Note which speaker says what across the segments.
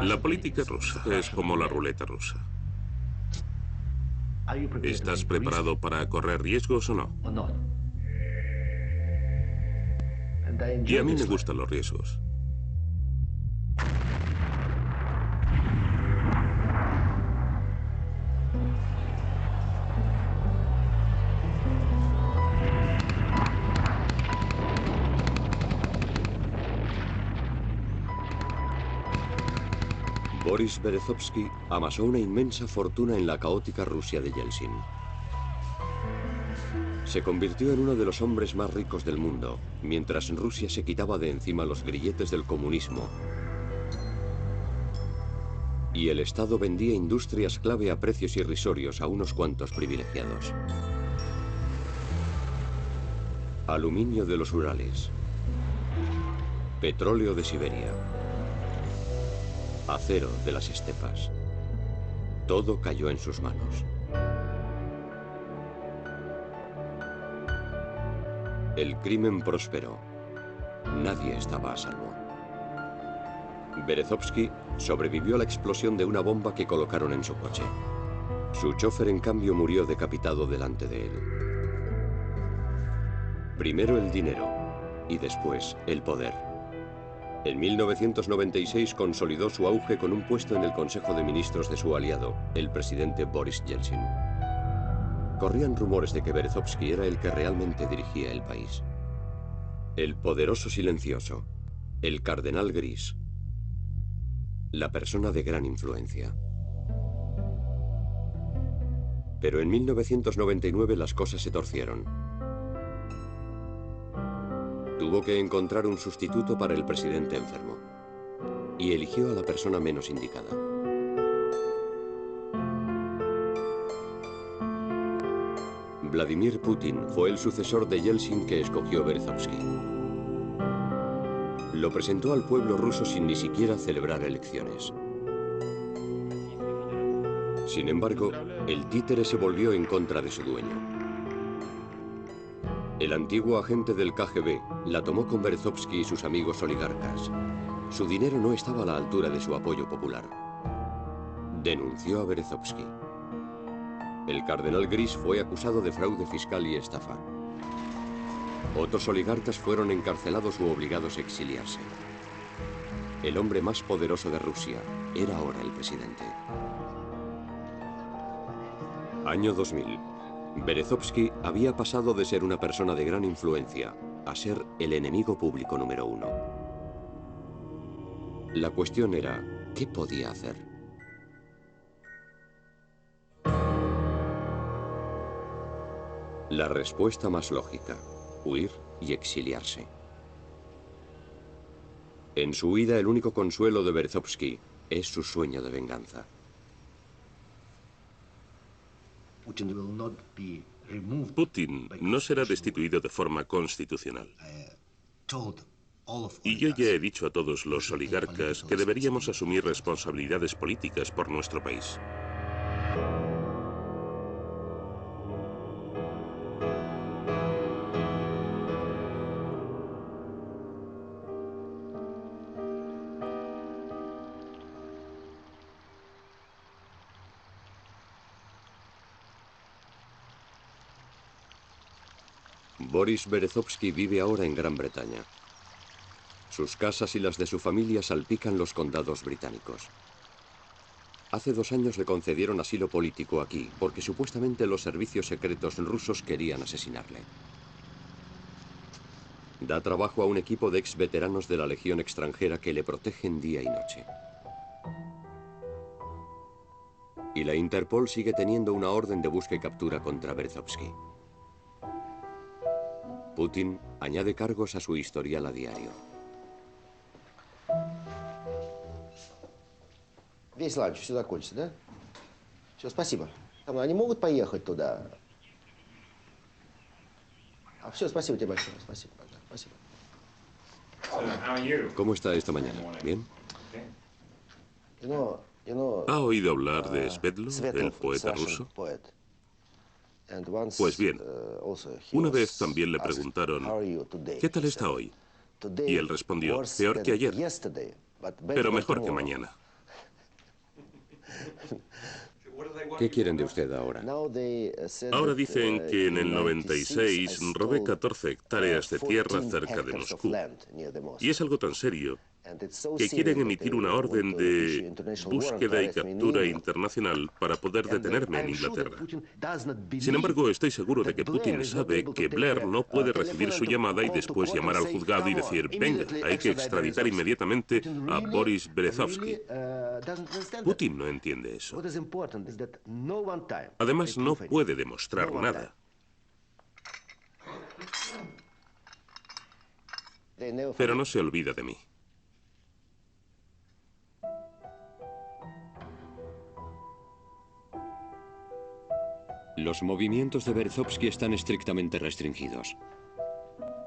Speaker 1: La política rusa es como la ruleta rusa. ¿Estás preparado para correr riesgos o no? Y a mí me gustan los riesgos.
Speaker 2: Boris Berezovsky amasó una inmensa fortuna en la caótica Rusia de Yeltsin. Se convirtió en uno de los hombres más ricos del mundo, mientras Rusia se quitaba de encima los grilletes del comunismo y el Estado vendía industrias clave a precios irrisorios a unos cuantos privilegiados. Aluminio de los Urales, petróleo de Siberia, acero de las estepas. Todo cayó en sus manos. El crimen prosperó. Nadie estaba a salvo. Berezovsky sobrevivió a la explosión de una bomba que colocaron en su coche. Su chofer, en cambio, murió decapitado delante de él. Primero el dinero y después el poder. En 1996 consolidó su auge con un puesto en el Consejo de Ministros de su aliado, el presidente Boris Yeltsin. Corrían rumores de que Berezovsky era el que realmente dirigía el país. El poderoso silencioso, el cardenal gris, la persona de gran influencia. Pero en 1999 las cosas se torcieron. Tuvo que encontrar un sustituto para el presidente enfermo y eligió a la persona menos indicada. Vladimir Putin fue el sucesor de Yeltsin que escogió Berezovsky. Lo presentó al pueblo ruso sin ni siquiera celebrar elecciones. Sin embargo, el títere se volvió en contra de su dueño. El antiguo agente del KGB la tomó con Berezovsky y sus amigos oligarcas. Su dinero no estaba a la altura de su apoyo popular. Denunció a Berezovsky. El cardenal gris fue acusado de fraude fiscal y estafa. Otros oligarcas fueron encarcelados u obligados a exiliarse. El hombre más poderoso de Rusia era ahora el presidente. Año 2000. Berezovsky había pasado de ser una persona de gran influencia a ser el enemigo público número uno. La cuestión era, ¿qué podía hacer? La respuesta más lógica, huir y exiliarse. En su huida, el único consuelo de Berezovsky es su sueño de venganza.
Speaker 1: Putin no será destituido de forma constitucional. Y yo ya he dicho a todos los oligarcas que deberíamos asumir responsabilidades políticas por nuestro país.
Speaker 2: Boris Berezovsky vive ahora en Gran Bretaña. Sus casas y las de su familia salpican los condados británicos. Hace 2 años le concedieron asilo político aquí, porque supuestamente los servicios secretos rusos querían asesinarle. Da trabajo a un equipo de exveteranos de la Legión extranjera que le protegen día y noche. Y la Interpol sigue teniendo una orden de busca y captura contra Berezovsky. Putin añade cargos a su historial a diario.
Speaker 3: Весь ланч, все закончится, да? Все, спасибо. Там, они могут поехать туда? Все, спасибо тебе большое. Спасибо. Спасибо.
Speaker 2: ¿Cómo está esta mañana? ¿Bien?
Speaker 1: ¿Ha oído hablar de Svetlo, el poeta ruso? Pues bien, una vez también le preguntaron, ¿qué tal está hoy? Y él respondió, peor que ayer, pero mejor que mañana.
Speaker 2: ¿Qué quieren de usted ahora?
Speaker 1: Ahora dicen que en el 96 robé 14 hectáreas de tierra cerca de Moscú. Y es algo tan serio que quieren emitir una orden de búsqueda y captura internacional para poder detenerme en Inglaterra. Sin embargo, estoy seguro de que Putin sabe que Blair no puede recibir su llamada y después llamar al juzgado y decir, venga, hay que extraditar inmediatamente a Boris Berezovsky. Putin no entiende eso. Además, no puede demostrar nada. Pero no se olvida de mí.
Speaker 2: Los movimientos de Berezovsky están estrictamente restringidos.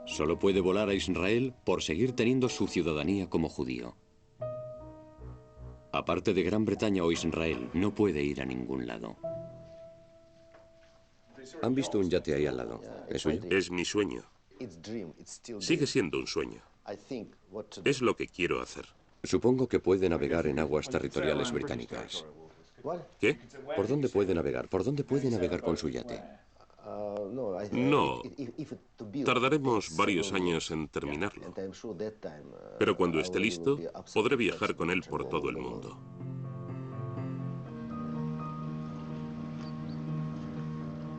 Speaker 2: Solo puede volar a Israel por seguir teniendo su ciudadanía como judío. Aparte de Gran Bretaña o Israel, no puede ir a ningún lado. ¿Han visto un yate ahí al lado? ¿Es suyo?
Speaker 1: Es mi sueño. Sigue siendo un sueño. Es lo que quiero hacer.
Speaker 2: Supongo que puede navegar en aguas territoriales británicas.
Speaker 1: ¿Qué?
Speaker 2: ¿Por dónde puede navegar? ¿Por dónde puede navegar con su yate?
Speaker 1: No. Tardaremos varios años en terminarlo. Pero cuando esté listo, podré viajar con él por todo el mundo.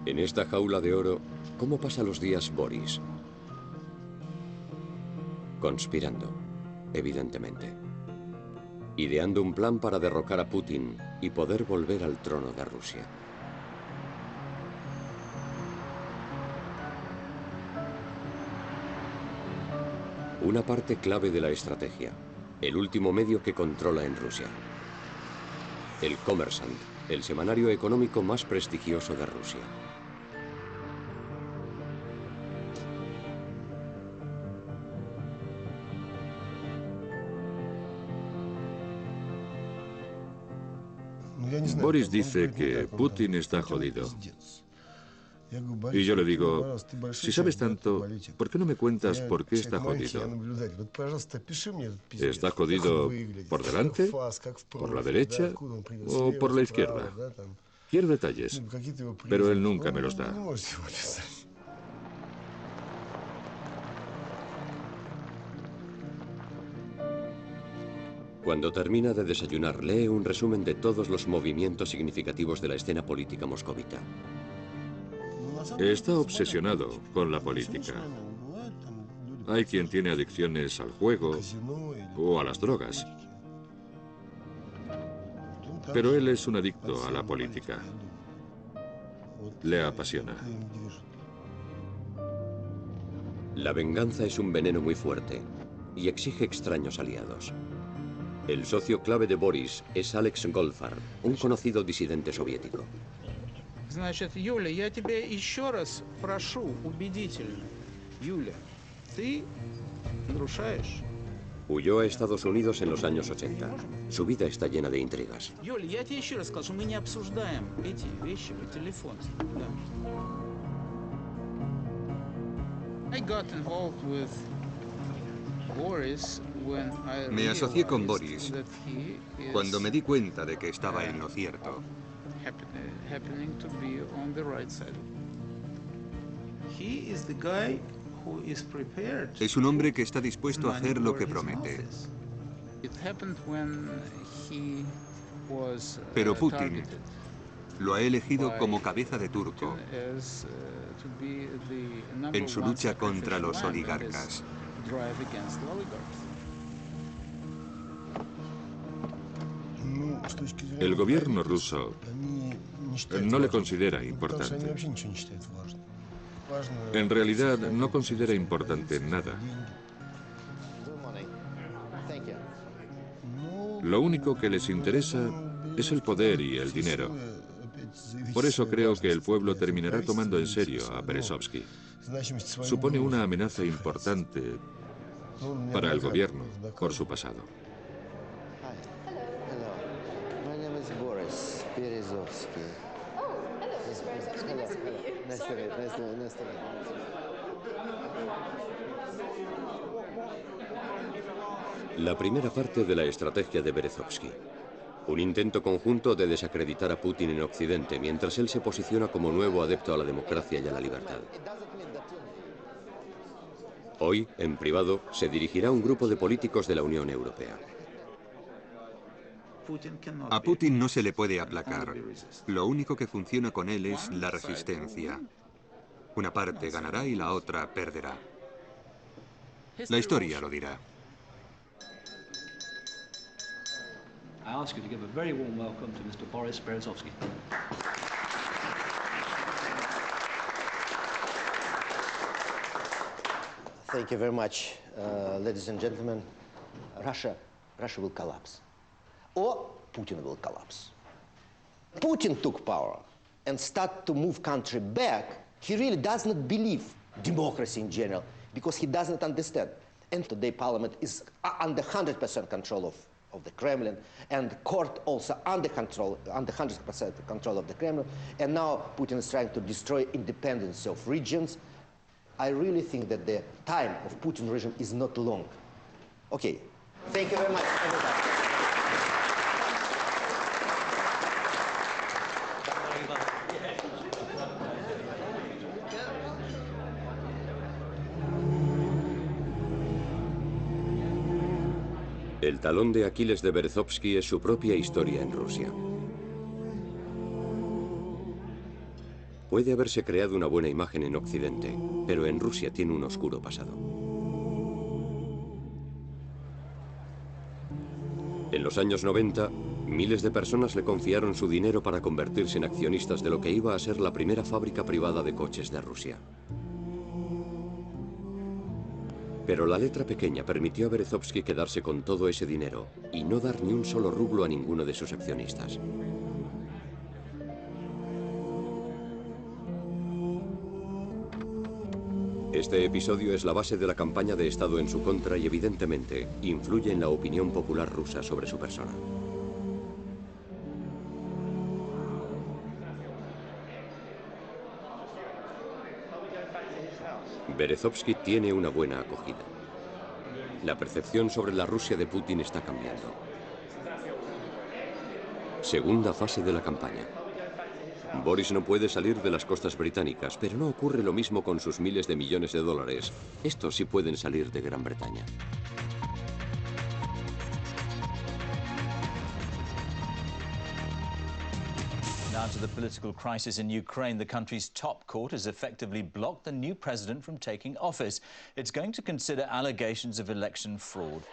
Speaker 2: En esta jaula de oro, ¿cómo pasa los días Boris? Conspirando, evidentemente. Ideando un plan para derrocar a Putin y poder volver al trono de Rusia. Una parte clave de la estrategia, el último medio que controla en Rusia. El Kommersant, el semanario económico más prestigioso de Rusia.
Speaker 4: Boris dice que Putin está jodido. Y yo le digo, si sabes tanto, ¿por qué no me cuentas por qué está jodido? ¿Está jodido por delante, por la derecha o por la izquierda? Quiero detalles, pero él nunca me los da.
Speaker 2: Cuando termina de desayunar, lee un resumen de todos los movimientos significativos de la escena política moscovita.
Speaker 4: Está obsesionado con la política. Hay quien tiene adicciones al juego o a las drogas. Pero él es un adicto a la política. Le apasiona.
Speaker 2: La venganza es un veneno muy fuerte y exige extraños aliados. El socio clave de Boris es Alex Goldfarb, un conocido disidente soviético.
Speaker 5: Значит, Юля, я тебя еще раз прошу, убедительно. Юля, ты нарушаешь.
Speaker 2: Huyó a Estados Unidos en los años 80. Su vida está llena de intrigas.
Speaker 5: Юля, я тебе еще раз сказал, что мы не обсуждаем эти вещи по телефону. Да. I got involved with Boris when I
Speaker 6: Me asocié con
Speaker 5: realized
Speaker 6: Boris
Speaker 5: that he is
Speaker 6: cuando me di cuenta de que estaba en lo cierto.
Speaker 5: happening to be on the right side. He is the guy who is prepared.
Speaker 6: Es un hombre que está dispuesto a hacer lo que
Speaker 5: maneuver his
Speaker 6: promete.
Speaker 5: office. It happened when he was
Speaker 6: Pero Putin
Speaker 5: targeted
Speaker 6: lo ha elegido como cabeza de turco
Speaker 5: as, to be the number
Speaker 6: en su
Speaker 5: one
Speaker 6: lucha contra los
Speaker 5: sacrificial lamb in
Speaker 6: oligarcas.
Speaker 5: his drive against the oligarchs.
Speaker 4: El gobierno ruso no le considera importante. En realidad, no considera importante nada. Lo único que les interesa es el poder y el dinero. Por eso creo que el pueblo terminará tomando en serio a Berezovsky. Supone una amenaza importante para el gobierno por su pasado.
Speaker 3: My name is Boris Berezovsky.
Speaker 7: Oh, hello, Mr. Berezovsky. Nice to meet you.
Speaker 3: Nice to meet you. Nice to meet you.
Speaker 2: La primera parte de la estrategia de Berezovsky. Un intento conjunto de desacreditar a Putin en Occidente, mientras él se posiciona como nuevo adepto a la democracia y a la libertad. Hoy, en privado, se dirigirá a un grupo de políticos de la Unión Europea.
Speaker 6: A Putin no se le puede aplacar. Lo único que funciona con él es la resistencia. Una parte ganará y la otra perderá. La historia lo dirá.
Speaker 8: I ask you to give a very warm welcome to Mr. Boris Berezovsky.
Speaker 3: Thank you very much, ladies and gentlemen. Russia will collapse. Or Putin will collapse. Putin took power and started to move country back. He really does not believe democracy in general because he doesn't understand. And today Parliament is under 100% control of the Kremlin, and court also under 100% control of the Kremlin. And now Putin is trying to destroy independence of regions. I really think that the time of Putin regime is not long. Okay, thank you very much, everybody.
Speaker 2: El talón de Aquiles de Berezovsky es su propia historia en Rusia. Puede haberse creado una buena imagen en Occidente, pero en Rusia tiene un oscuro pasado. En los años 90, miles de personas le confiaron su dinero para convertirse en accionistas de lo que iba a ser la primera fábrica privada de coches de Rusia. Pero la letra pequeña permitió a Berezovsky quedarse con todo ese dinero y no dar ni un solo rublo a ninguno de sus accionistas. Este episodio es la base de la campaña de Estado en su contra y evidentemente influye en la opinión popular rusa sobre su persona. Berezovsky tiene una buena acogida. La percepción sobre la Rusia de Putin está cambiando. Segunda fase de la campaña. Boris no puede salir de las costas británicas, pero no ocurre lo mismo con sus miles de millones de dólares. Estos sí pueden salir de Gran Bretaña.
Speaker 9: Now to the political crisis in Ukraine. The country's top court has effectively blocked the new president from taking office. It's going to consider allegations of election fraud.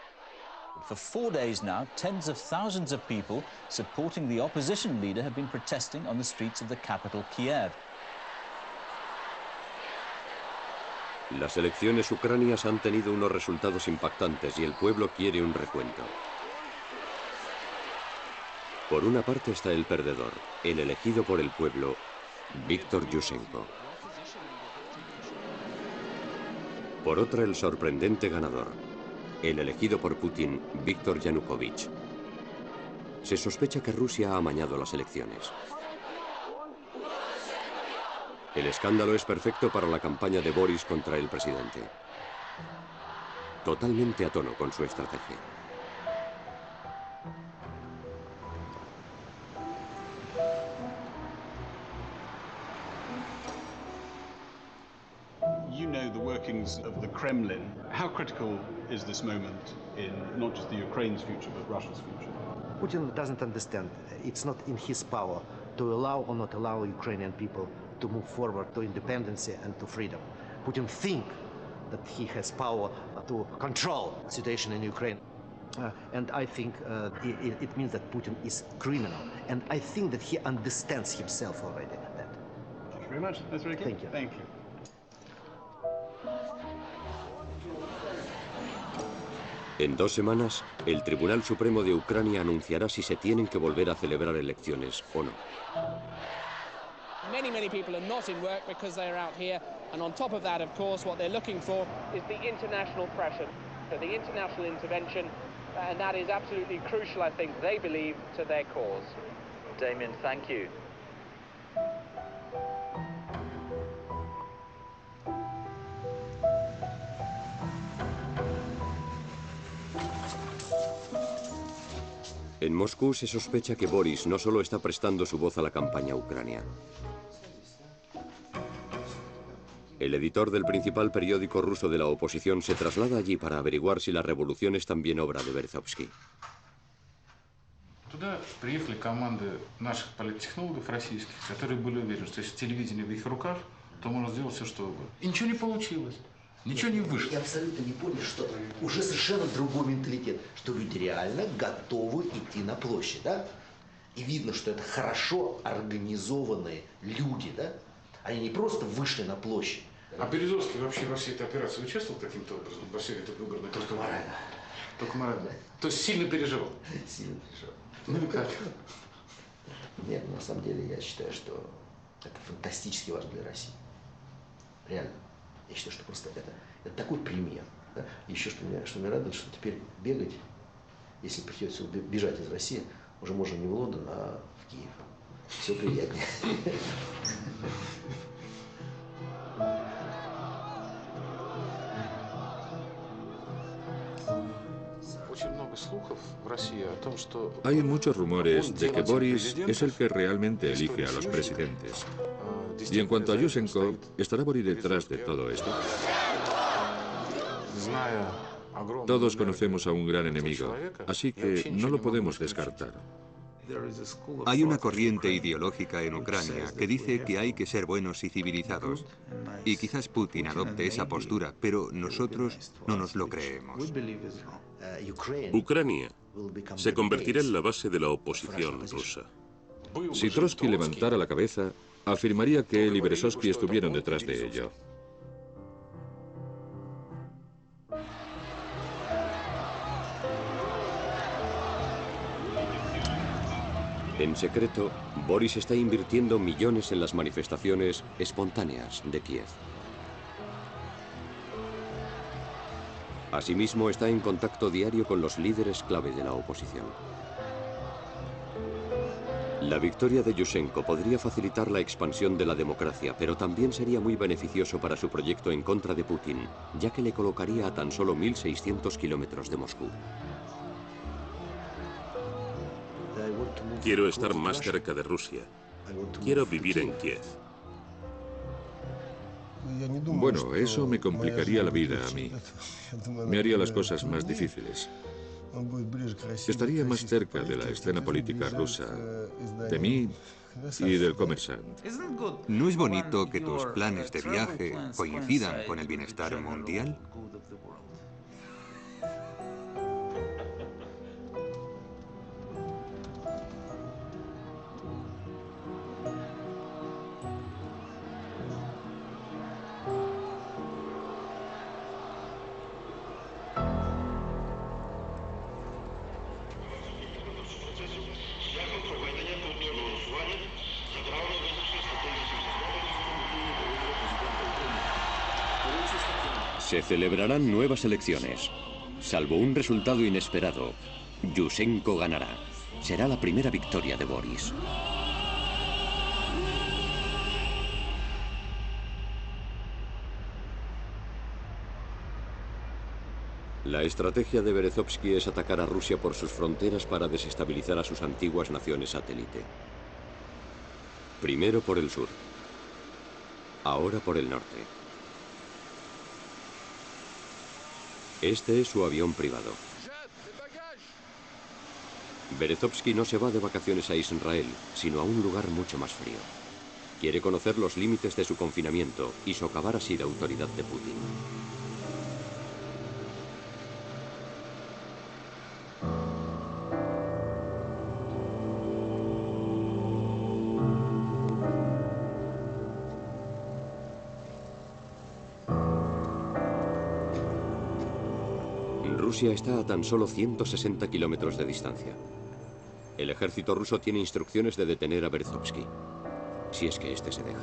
Speaker 9: For 4 days now, tens of thousands of people supporting the opposition leader have been protesting on the streets of the capital, Kiev.
Speaker 2: Las elecciones ucranianas han tenido unos resultados impactantes y el pueblo quiere un recuento. Por una parte está el perdedor, el elegido por el pueblo, Víctor Yushchenko. Por otra, el sorprendente ganador, el elegido por Putin, Víktor Yanukovych. Se sospecha que Rusia ha amañado las elecciones. El escándalo es perfecto para la campaña de Boris contra el presidente. Totalmente a tono con su estrategia.
Speaker 10: You know the workings of the Kremlin. How critical is this moment in not just the Ukraine's future, but Russia's future?
Speaker 3: Putin doesn't understand. It's not in his power to allow or not allow Ukrainian people to move forward to independence and to freedom. Putin thinks that he has power to control the situation in Ukraine. And I think it means that Putin is criminal. And I think that he understands himself already.
Speaker 10: Thank you very much. That's very clear.
Speaker 3: Thank you.
Speaker 10: Thank you.
Speaker 2: En 2 semanas, el Tribunal Supremo de Ucrania anunciará si se tienen que volver a celebrar elecciones o no.
Speaker 11: Many people are not in work because they are out here, and on top of that, of course, what they're looking for is the international pressure, so the international intervention, and that is absolutely crucial, I think, they believe, to their cause.
Speaker 9: Damien, thank you.
Speaker 2: En Moscú se sospecha que Boris no solo está prestando su voz a la campaña ucrania. El editor del principal periódico ruso de la oposición se traslada allí para averiguar si la revolución es también obra de Berezovsky.
Speaker 12: Туда приехали команды наших политтехнологов российских, которые были уверены, что если телевидение в их руках, то можно сделать все, что угодно. И ничего не получилось. Ничего не вышло.
Speaker 3: Я абсолютно не понял, что уже совершенно другой менталитет, что люди реально готовы идти на площадь, да? И видно, что это хорошо организованные люди, да? Они не просто вышли на площадь.
Speaker 12: А Березовский вообще во всей этой операции участвовал каким-то образом, во всей этой выборной
Speaker 3: Только морально.
Speaker 12: Только морально. То есть сильно переживал?
Speaker 3: Сильно переживал.
Speaker 12: Ну и как?
Speaker 3: Нет, на самом деле я считаю, что это фантастически важно для России. Реально. Я считаю, что просто это такой пример. Да? Еще что меня радует, что теперь бегать, если придется бежать из России, уже можно не в Лондон, а в Киев. Все приятнее.
Speaker 4: Hay muchos rumores de que Boris es el que realmente elige a los presidentes. Y en cuanto a Yushchenko, ¿estará Boris detrás de todo esto? Todos conocemos a un gran enemigo, así que no lo podemos descartar.
Speaker 6: Hay una corriente ideológica en Ucrania que dice que hay que ser buenos y civilizados. Y quizás Putin adopte esa postura, pero nosotros no nos lo creemos.
Speaker 1: Ucrania se convertirá en la base de la oposición rusa.
Speaker 4: Si Trotsky levantara la cabeza, afirmaría que él y Berezovsky estuvieron detrás de ello.
Speaker 2: En secreto, Boris está invirtiendo millones en las manifestaciones espontáneas de Kiev. Asimismo, está en contacto diario con los líderes clave de la oposición. La victoria de Yushchenko podría facilitar la expansión de la democracia, pero también sería muy beneficioso para su proyecto en contra de Putin, ya que le colocaría a tan solo 1.600 kilómetros de Moscú.
Speaker 1: Quiero estar más cerca de Rusia. Quiero vivir en Kiev.
Speaker 4: Bueno, eso me complicaría la vida a mí. Me haría las cosas más difíciles. Estaría más cerca de la escena política rusa, de mí y del Kommersant.
Speaker 6: ¿No es bonito que tus planes de viaje coincidan con el bienestar mundial?
Speaker 2: Se celebrarán nuevas elecciones. Salvo un resultado inesperado, Yushchenko ganará. Será la primera victoria de Boris. La estrategia de Berezovsky es atacar a Rusia por sus fronteras para desestabilizar a sus antiguas naciones satélite. Primero por el sur, ahora por el norte. Este es su avión privado. Berezovsky no se va de vacaciones a Israel, sino a un lugar mucho más frío. Quiere conocer los límites de su confinamiento y socavar así la autoridad de Putin. Rusia está a tan solo 160 kilómetros de distancia. El ejército ruso tiene instrucciones de detener a Berezovsky, si es que este se deja.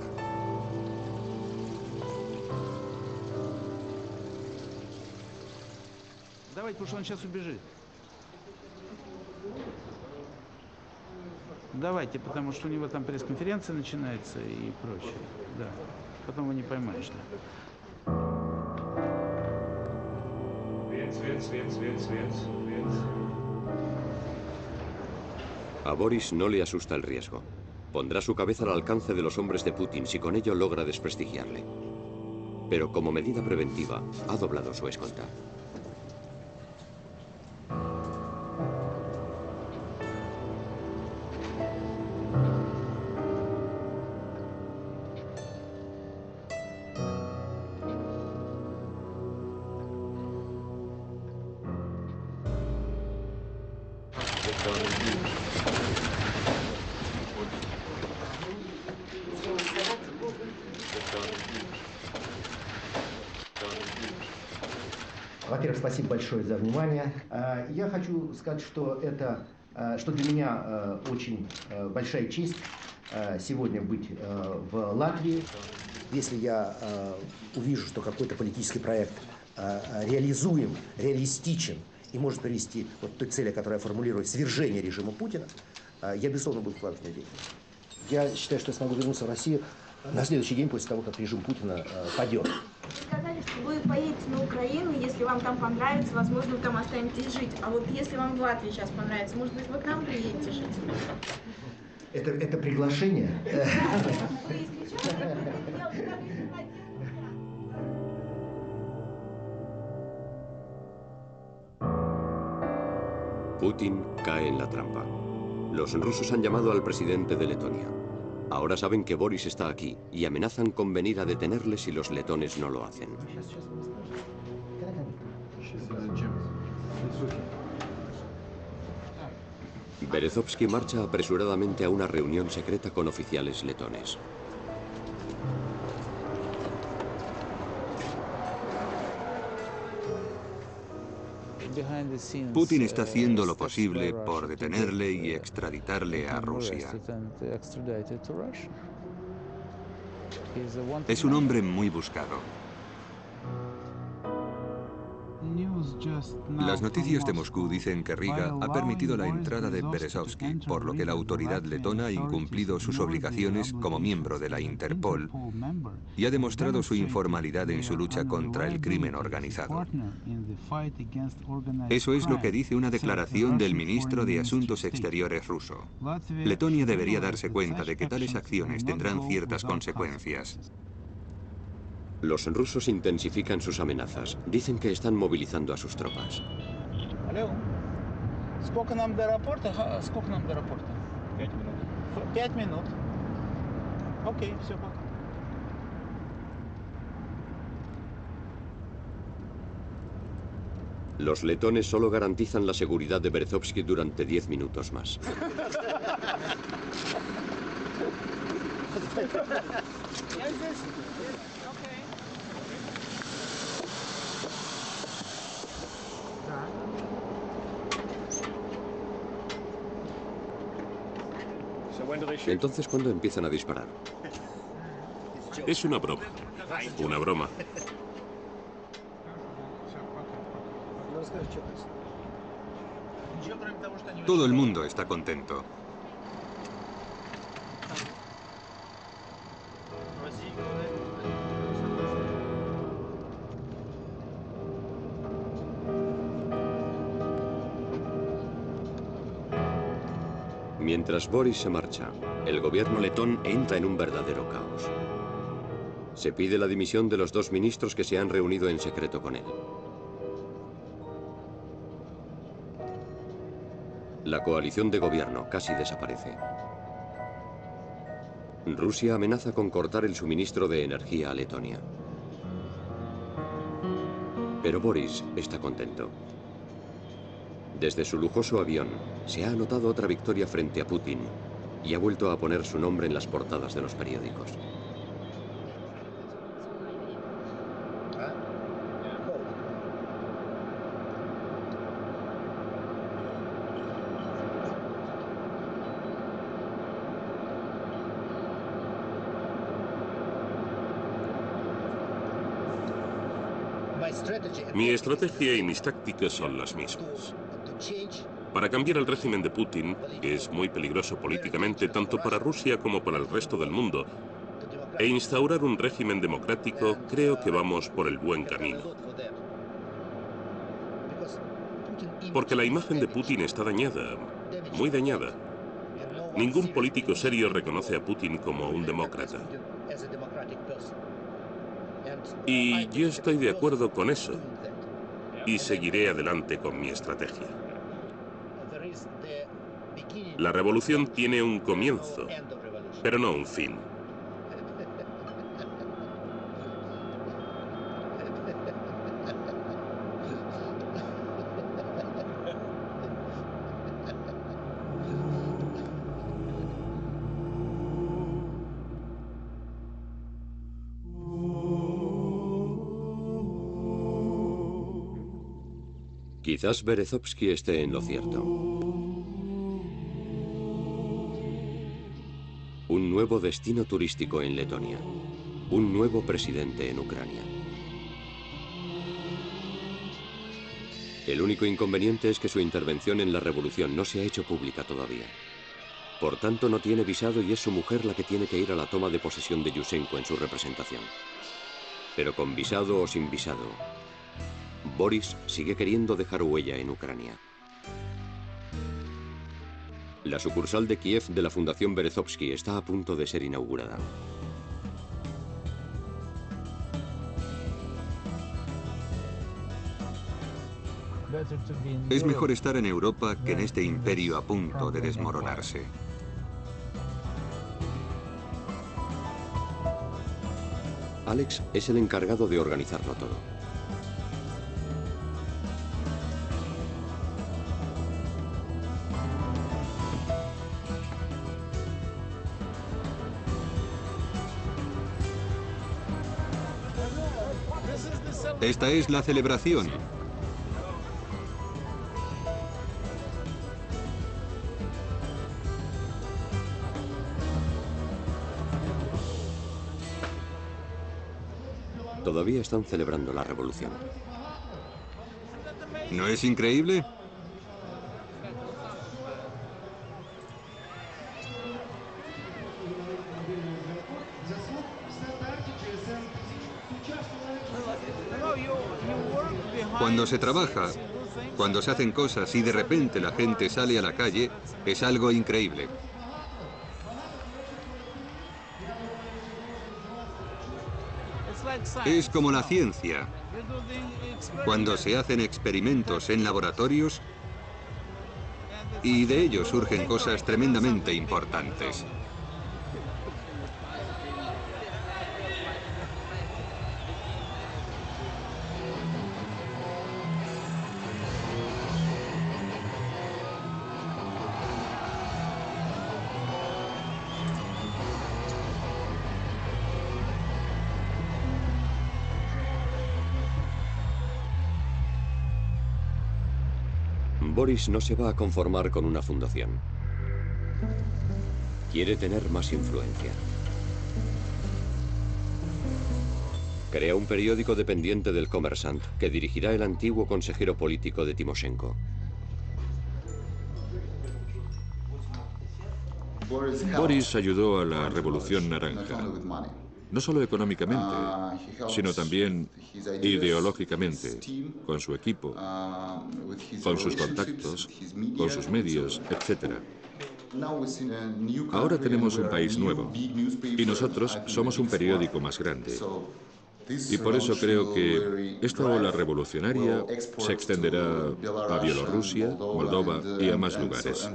Speaker 5: Давайте, потому что он сейчас убежит. Давайте, потому что у него там пресс-конференция начинается и прочее. Да. Потом его не поймаешь, да.
Speaker 2: A Boris no le asusta el riesgo. Pondrá su cabeza al alcance de los hombres de Putin si con ello logra desprestigiarle. Pero como medida preventiva, ha doblado su escolta.
Speaker 3: Во-первых, спасибо большое за внимание. Я хочу сказать, что что для меня очень большая честь сегодня быть в Латвии. Если я увижу, что какой-то политический проект реализуем, реалистичен и может привести вот к той цели, которую я формулирую, свержение режима Путина, я, безусловно, буду вкладывать в это деятельность. Я считаю, что я смогу вернуться в Россию на следующий день после того, как режим Путина падет.
Speaker 7: Вы сказали, что вы поедете на Украину, если вам там понравится, возможно, вы там останетесь жить. А вот если вам в Латвии сейчас понравится, может быть, вы к нам приедете жить?
Speaker 3: Это приглашение?
Speaker 2: Putin cae en la trampa. Los rusos han llamado al presidente de Letonia. Ahora saben que Boris está aquí y amenazan con venir a detenerle si los letones no lo hacen. Berezovsky marcha apresuradamente a una reunión secreta con oficiales letones.
Speaker 6: Putin está haciendo lo posible por detenerle y extraditarle a Rusia. Es un hombre muy buscado. Las noticias de Moscú dicen que Riga ha permitido la entrada de Berezovsky, por lo que la autoridad letona ha incumplido sus obligaciones como miembro de la Interpol y ha demostrado su informalidad en su lucha contra el crimen organizado. Eso es lo que dice una declaración del ministro de Asuntos Exteriores ruso. Letonia debería darse cuenta de que tales acciones tendrán ciertas consecuencias.
Speaker 2: Los rusos intensifican sus amenazas. Dicen que están movilizando a sus tropas.
Speaker 5: Алло. Сколько нам до аэропорта? 5 минут. 5 минут. Окей, все, пока.
Speaker 2: Los letones solo garantizan la seguridad de Berezovsky durante 10 minutos más. Entonces, ¿cuándo empiezan a disparar?
Speaker 1: Es una broma. Una broma.
Speaker 6: Todo el mundo está contento.
Speaker 2: Mientras Boris se marcha, el gobierno letón entra en un verdadero caos. Se pide la dimisión de los 2 ministros que se han reunido en secreto con él. La coalición de gobierno casi desaparece. Rusia amenaza con cortar el suministro de energía a Letonia. Pero Boris está contento. Desde su lujoso avión, se ha anotado otra victoria frente a Putin y ha vuelto a poner su nombre en las portadas de los periódicos.
Speaker 1: Mi estrategia y mis tácticas son las mismas. Para cambiar el régimen de Putin, que es muy peligroso políticamente tanto para Rusia como para el resto del mundo, e instaurar un régimen democrático, creo que vamos por el buen camino. Porque la imagen de Putin está dañada, muy dañada. Ningún político serio reconoce a Putin como un demócrata. Y yo estoy de acuerdo con eso. Y seguiré adelante con mi estrategia. La revolución tiene un comienzo, pero no un fin.
Speaker 2: Quizás Berezovsky esté en lo cierto. Un nuevo destino turístico en Letonia. Un nuevo presidente en Ucrania. El único inconveniente es que su intervención en la revolución no se ha hecho pública todavía. Por tanto, no tiene visado y es su mujer la que tiene que ir a la toma de posesión de Yushchenko en su representación. Pero con visado o sin visado, Boris sigue queriendo dejar huella en Ucrania. La sucursal de Kiev de la Fundación Berezovsky está a punto de ser inaugurada.
Speaker 6: Es mejor estar en Europa que en este imperio a punto de desmoronarse.
Speaker 2: Alex es el encargado de organizarlo todo.
Speaker 6: Esta es la celebración.
Speaker 2: Todavía están celebrando la revolución.
Speaker 6: ¿No es increíble? Cuando se trabaja, cuando se hacen cosas y de repente la gente sale a la calle, es algo increíble. Es como la ciencia. Cuando se hacen experimentos en laboratorios y de ellos surgen cosas tremendamente importantes.
Speaker 2: Boris no se va a conformar con una fundación. Quiere tener más influencia. Crea un periódico dependiente del Kommersant que dirigirá el antiguo consejero político de Timoshenko.
Speaker 4: Boris ayudó a la Revolución Naranja, no solo económicamente, sino también ideológicamente, con su equipo, con sus contactos, con sus medios, etc. Ahora tenemos un país nuevo y nosotros somos un periódico más grande. Y por eso creo que esta ola revolucionaria se extenderá a Bielorrusia, Moldova y a más lugares.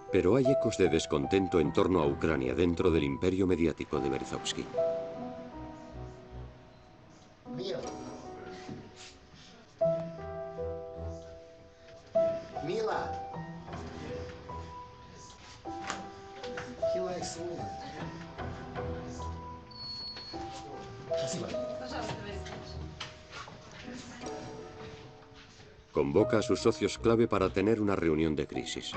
Speaker 2: Pero hay ecos de descontento en torno a Ucrania dentro del imperio mediático de Berezovsky. Convoca a sus socios clave para tener una reunión de crisis.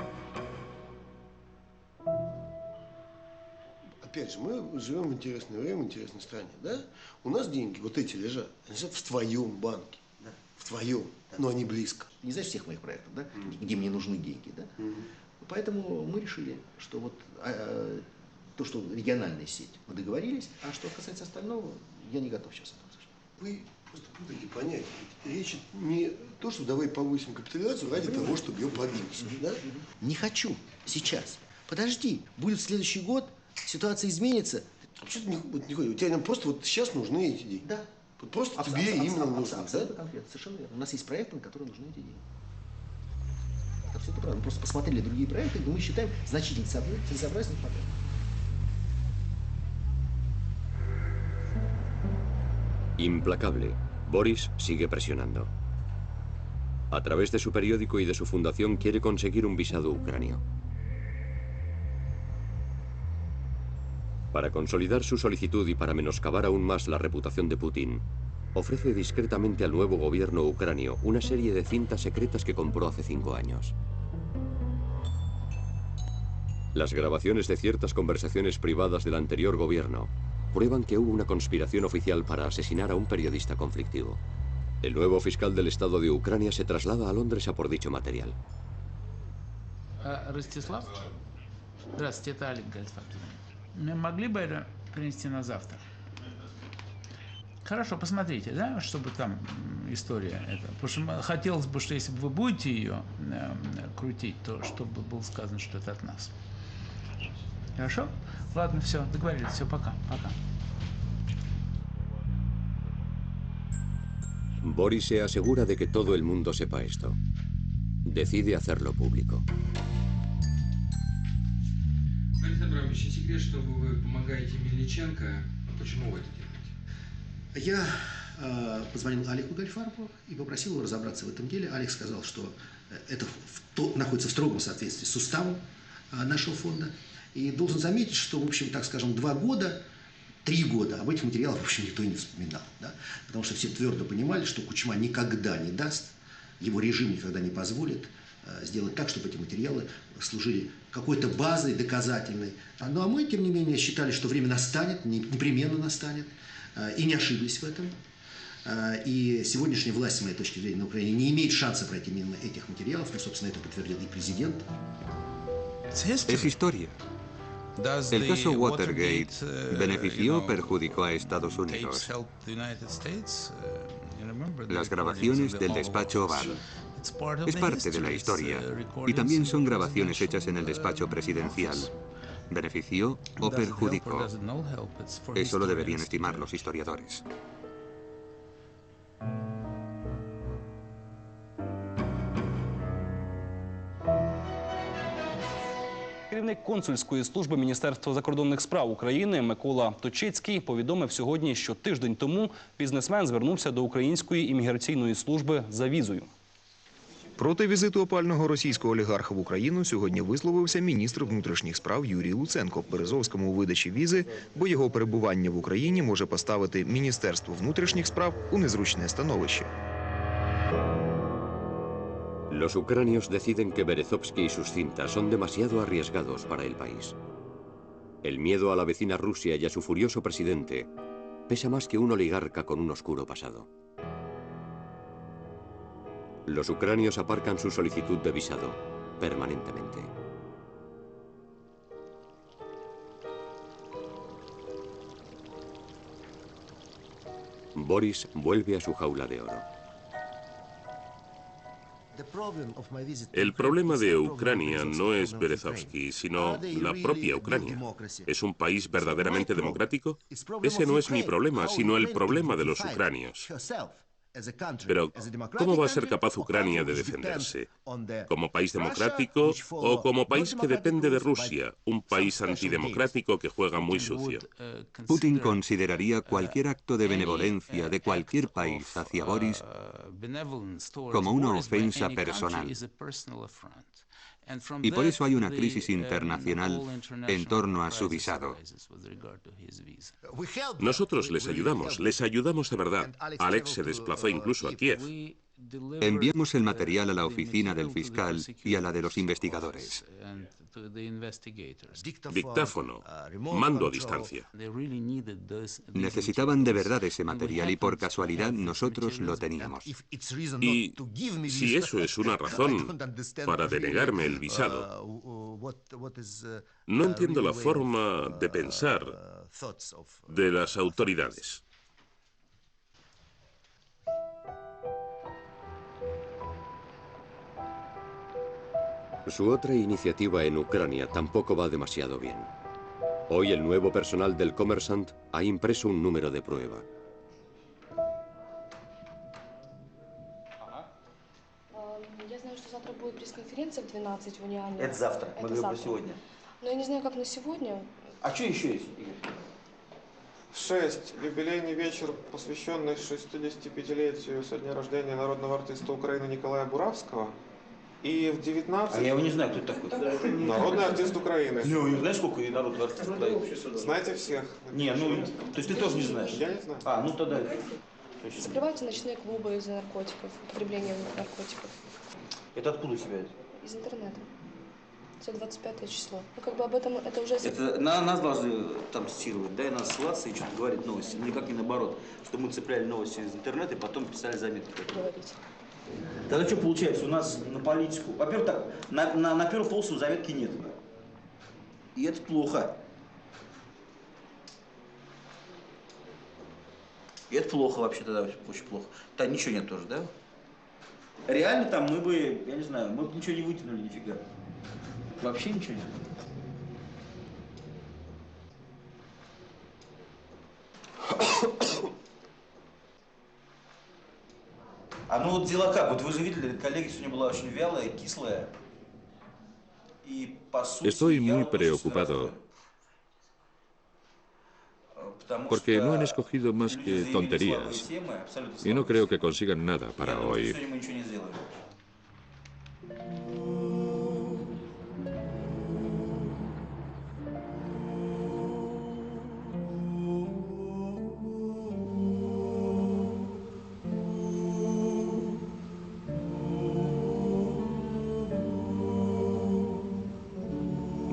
Speaker 13: Опять же, мы живем в интересное время, в интересной стране, да? У нас деньги, вот эти лежат, они лежат в твоем банке, да? В твоем, но они близко.
Speaker 3: Не знаешь всех моих проектов, да? Где мне нужны деньги, да? Поэтому мы решили, что вот то, что региональная сеть, мы договорились, а что касается остального, я не готов сейчас это обсуждать.
Speaker 13: Вы просто путаете понятия. Речь не то, что давай повысим капитализацию ради того, чтобы ее повысить. Да?
Speaker 3: Не хочу сейчас. Подожди, будет следующий год, ситуация изменится.
Speaker 13: Что ты не хочешь? У тебя просто вот сейчас нужны эти деньги.
Speaker 3: Да.
Speaker 13: Вот просто тебе именно нужны.
Speaker 3: Абсолютно конкретно, совершенно верно. У нас есть проекты, на которые нужны эти деньги. Это абсолютно правильно. Мы просто посмотрели другие проекты, и мы считаем значительно целесообразнее пока.
Speaker 2: Implacable, Boris sigue presionando. A través de su periódico y de su fundación quiere conseguir un visado ucranio. Para consolidar su solicitud y para menoscabar aún más la reputación de Putin, ofrece discretamente al nuevo gobierno ucranio una serie de cintas secretas que compró hace 5 años. Las grabaciones de ciertas conversaciones privadas del anterior gobierno prueban que hubo una conspiración oficial para asesinar a un periodista conflictivo. El nuevo fiscal del Estado de Ucrania se traslada a Londres a por dicho material.
Speaker 5: Ростислав? Здравствуйте, это Алик Гальфатович. Мы могли бы это принести на завтра? Хорошо, посмотрите, да, чтобы там история эта. Потому что хотелось бы, что если бы вы будете ее крутить, то чтобы было сказано, что это от нас. Хорошо? Ладно, все, договорились, все, пока, пока.
Speaker 2: Boris se asegura de que todo el mundo sepa esto. Decide hacerlo público.
Speaker 14: Борис Абрамович, не секрет, что вы помогаете Мельниченко. Почему вы это делаете?
Speaker 3: Я позвонил Алику Гальфарову и попросил его разобраться в этом деле. Алик сказал, что это находится в строгом соответствии с уставом нашего фонда. И должен заметить, что, в общем, так скажем, 2 года, 3 года об этих материалах, в общем, никто не вспоминал. Да? Потому что все твердо понимали, что Кучма никогда не даст, его режим никогда не позволит сделать так, чтобы эти материалы служили какой-то базой доказательной. Ну а мы, тем не менее, считали, что время настанет, непременно настанет, и не ошиблись в этом. И сегодняшняя власть, с моей точки зрения, на Украине не имеет шанса пройти мимо этих материалов, ну, собственно, это подтвердил и президент.
Speaker 6: Es historia. El caso Watergate benefició o perjudicó a Estados Unidos. Las grabaciones del despacho Oval es parte de la historia y también son grabaciones hechas en el despacho presidencial. ¿Benefició o perjudicó? Eso lo deberían estimar los historiadores.
Speaker 15: Керівник консульської служби Міністерства закордонних справ України Микола Точицький повідомив сьогодні, що тиждень тому бізнесмен звернувся до Української імміграційної служби за візою.
Speaker 16: Проти візиту опального російського олігарха в Україну сьогодні висловився міністр внутрішніх справ Юрій Луценко Березовському у видачі візи, бо його перебування в Україні може поставити Міністерство внутрішніх справ у незручне становище.
Speaker 2: Los ucranios deciden que Berezovsky y sus cintas son demasiado arriesgados para el país. El miedo a la vecina Rusia y a su furioso presidente pesa más que un oligarca con un oscuro pasado. Los ucranios aparcan su solicitud de visado permanentemente. Boris vuelve a su jaula de oro.
Speaker 1: El problema de Ucrania no es Berezovsky, sino la propia Ucrania. ¿Es un país verdaderamente democrático? Ese no es mi problema, sino el problema de los ucranios. Pero, ¿cómo va a ser capaz Ucrania de defenderse? ¿Como país democrático o como país que depende de Rusia, un país antidemocrático que juega muy sucio?
Speaker 6: Putin consideraría cualquier acto de benevolencia de cualquier país hacia Boris como una ofensa personal. Y por eso hay una crisis internacional en torno a su visado.
Speaker 1: Nosotros les ayudamos de verdad. Alex se desplazó incluso a Kiev.
Speaker 6: Enviamos el material a la oficina del fiscal y a la de los investigadores.
Speaker 1: Dictáfono, mando a distancia.
Speaker 6: Necesitaban de verdad ese material y por casualidad nosotros lo teníamos.
Speaker 1: Y si eso es una razón para denegarme el visado, no entiendo la forma de pensar de las autoridades.
Speaker 2: Su otra iniciativa en Ucrania tampoco va demasiado bien. Hoy el nuevo personal del Kommersant ha impreso un número de prueba.
Speaker 17: Я знаю, что завтра будет пресс-конференция в 12 в Униане.
Speaker 18: Это завтра. Мы говорим про сегодня.
Speaker 17: Но я не знаю, как на сегодня.
Speaker 18: А что еще есть, Игорь?
Speaker 19: В 6. Юбилейный вечер, посвященный 65-летию со дня рождения народного артиста Украины Николая Буравского. И в 19...
Speaker 18: А я его не знаю, кто это такой.
Speaker 19: Народный артист Украины.
Speaker 18: Ну, знаешь, сколько народных артистов?
Speaker 19: Знаете всех?
Speaker 18: Не, ну, то есть ты тоже не знаешь?
Speaker 19: Я не знаю.
Speaker 18: А, ну тогда...
Speaker 17: Закрываются ночные клубы из-за наркотиков, употребления наркотиков.
Speaker 18: Это откуда у тебя это?
Speaker 17: Из интернета. За 25 число. Ну, как бы об этом это уже...
Speaker 18: Это нас должны там цитировать, да, и нас ссылаться и что-то говорить новости. Никак не наоборот, что мы цепляли новости из интернета и потом писали заметки.
Speaker 17: Говорите.
Speaker 18: Тогда что получается? У нас на политику... Во-первых, так, на первую полосу заметки нет. И это плохо. И это плохо вообще тогда, очень плохо. Там ничего нет тоже, да? Реально там мы бы, я не знаю, мы бы ничего не вытянули нифига. Вообще ничего нет. А ну вот дела как? Вот вы же видели, коллеги сегодня была очень вялая, кислая. И по сути...
Speaker 4: Estoy muy preocupado porque no han escogido más que tonterías y no creo que consigan nada para hoy.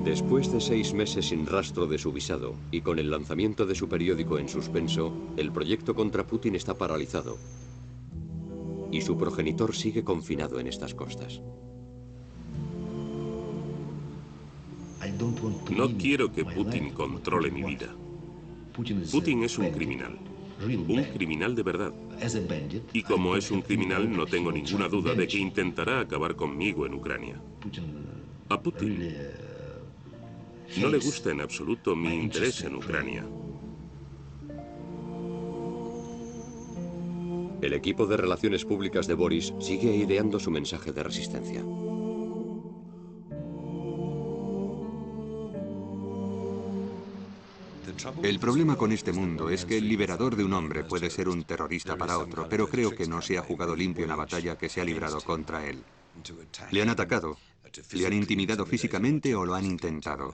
Speaker 2: Después de 6 meses sin rastro de su visado y con el lanzamiento de su periódico en suspenso, el proyecto contra Putin está paralizado y su progenitor sigue confinado en estas costas.
Speaker 1: No quiero que Putin controle mi vida. Putin es un criminal de verdad. Y como es un criminal, no tengo ninguna duda de que intentará acabar conmigo en Ucrania. A Putin no le gusta en absoluto mi interés en Ucrania.
Speaker 2: El equipo de relaciones públicas de Boris sigue ideando su mensaje de resistencia.
Speaker 6: El problema con este mundo es que el liberador de un hombre puede ser un terrorista para otro, pero creo que no se ha jugado limpio en la batalla que se ha librado contra él. Le han atacado, le han intimidado físicamente o lo han intentado.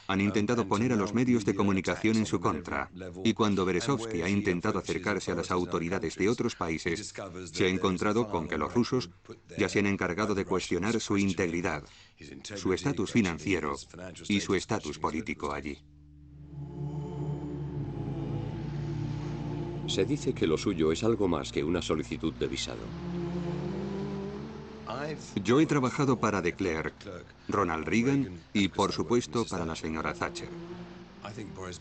Speaker 6: Han intentado poner a los medios de comunicación en su contra. Y cuando Berezovsky ha intentado acercarse a las autoridades de otros países, se ha encontrado con que los rusos ya se han encargado de cuestionar su integridad, su estatus financiero y su estatus político allí.
Speaker 2: Se dice que lo suyo es algo más que una solicitud de visado.
Speaker 6: Yo he trabajado para de Klerk, Ronald Reagan y, por supuesto, para la señora Thatcher.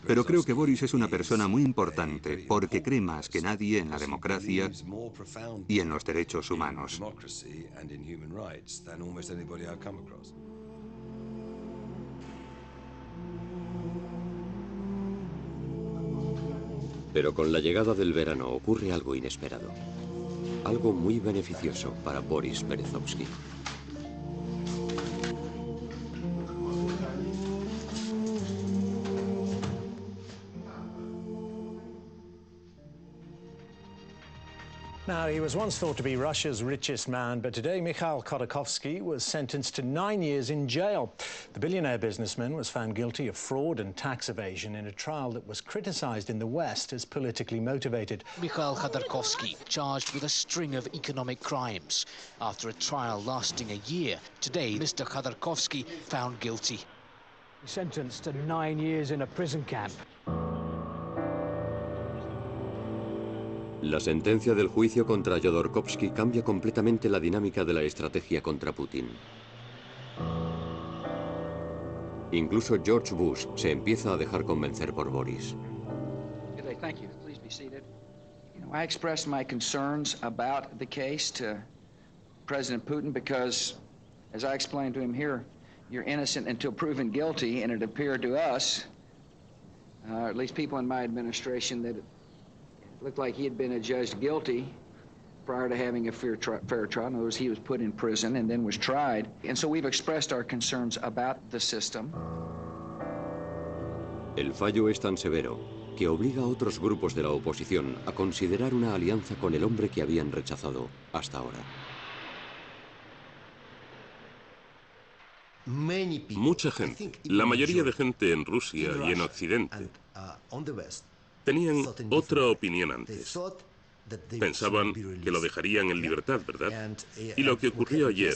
Speaker 6: Pero creo que Boris es una persona muy importante porque cree más que nadie en la democracia y en los derechos humanos.
Speaker 2: Pero con la llegada del verano ocurre algo inesperado. Algo muy beneficioso para Boris Berezovsky.
Speaker 20: Now, he was once thought to be Russia's richest man, but today Mikhail Khodorkovsky was sentenced to 9 years in jail. The billionaire businessman was found guilty of fraud and tax evasion in a trial that was criticized in the West as politically motivated.
Speaker 21: Mikhail Khodorkovsky charged with a string of economic crimes. After a trial lasting a year, today Mr. Khodorkovsky found guilty.
Speaker 22: Sentenced to 9 years in a prison camp.
Speaker 2: La sentencia del juicio contra Jodorkovsky cambia completamente la dinámica de la estrategia contra Putin. Incluso George Bush se empieza a dejar convencer por Boris.
Speaker 23: Thank you. Please be seated. I expressed my concerns about the case to President Putin because, As I explained to him here, you're innocent until proven guilty, and it appeared to us, at least people in my administration, that it looked like he had been adjudged guilty prior to having a fair trial. In other words, he was put in prison and then was tried. And so we've expressed our concerns about the system.
Speaker 2: El fallo es tan severo que obliga a otros grupos de la oposición a considerar una alianza con el hombre que habían rechazado hasta ahora.
Speaker 1: Mucha gente, la mayoría de gente en Rusia y en Occidente, tenían otra opinión antes. Pensaban que lo dejarían en libertad, ¿verdad? Y lo que ocurrió ayer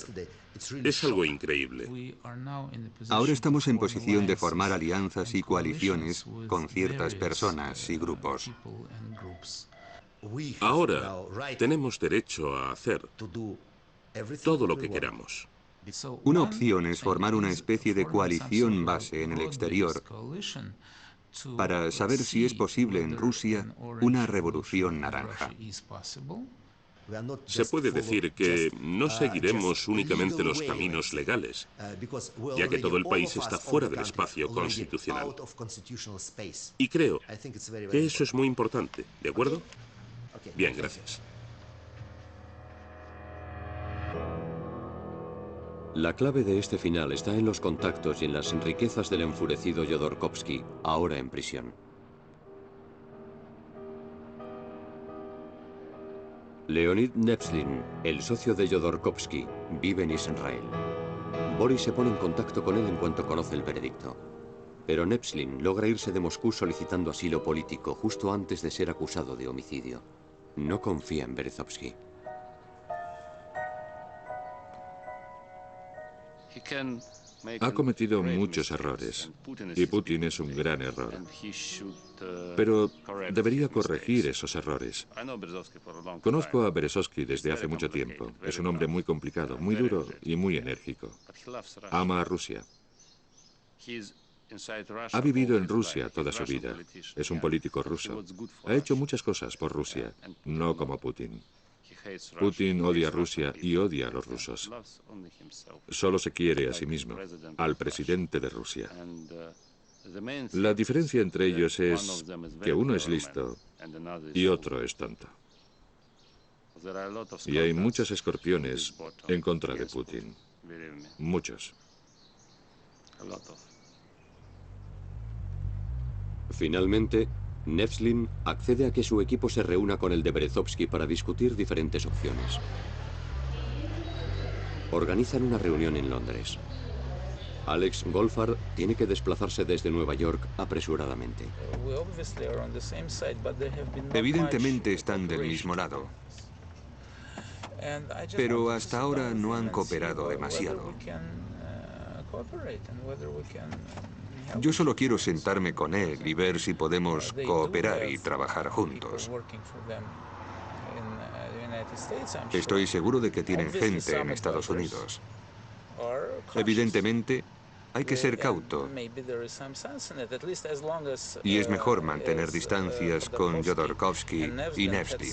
Speaker 1: es algo increíble.
Speaker 6: Ahora estamos en posición de formar alianzas y coaliciones con ciertas personas y grupos.
Speaker 1: Ahora tenemos derecho a hacer todo lo que queramos.
Speaker 6: Una opción es formar una especie de coalición base en el exterior para saber si es posible en Rusia una revolución naranja.
Speaker 1: Se puede decir que no seguiremos únicamente los caminos legales, ya que todo el país está fuera del espacio constitucional. Y creo que eso es muy importante, ¿de acuerdo? Bien, gracias.
Speaker 2: La clave de este final está en los contactos y en las riquezas del enfurecido Jodorkovsky, ahora en prisión. Leonid Nevzlin, el socio de Jodorkovsky, vive en Israel. Boris se pone en contacto con él en cuanto conoce el veredicto. Pero Nevzlin logra irse de Moscú solicitando asilo político justo antes de ser acusado de homicidio. No confía en Berezovsky.
Speaker 4: Ha cometido muchos errores, y Putin es un gran error. Pero debería corregir esos errores. Conozco a Berezovsky desde hace mucho tiempo. Es un hombre muy complicado, muy duro y muy enérgico. Ama a Rusia. Ha vivido en Rusia toda su vida. Es un político ruso. Ha hecho muchas cosas por Rusia, no como Putin. Putin odia a Rusia y odia a los rusos. Solo se quiere a sí mismo, al presidente de Rusia. La diferencia entre ellos es que uno es listo y otro es tonto. Y hay muchos escorpiones en contra de Putin. Muchos.
Speaker 2: Finalmente, Nevzlin accede a que su equipo se reúna con el de Berezovsky para discutir diferentes opciones. Organizan una reunión en Londres. Alex Goldfarb tiene que desplazarse desde Nueva York apresuradamente.
Speaker 6: Evidentemente están del mismo lado, pero hasta ahora no han cooperado demasiado. Yo solo quiero sentarme con él y ver si podemos cooperar y trabajar juntos. Estoy seguro de que tienen gente en Estados Unidos. Evidentemente, hay que ser cauto. Y es mejor mantener distancias con Jodorkovsky y Nevzlin.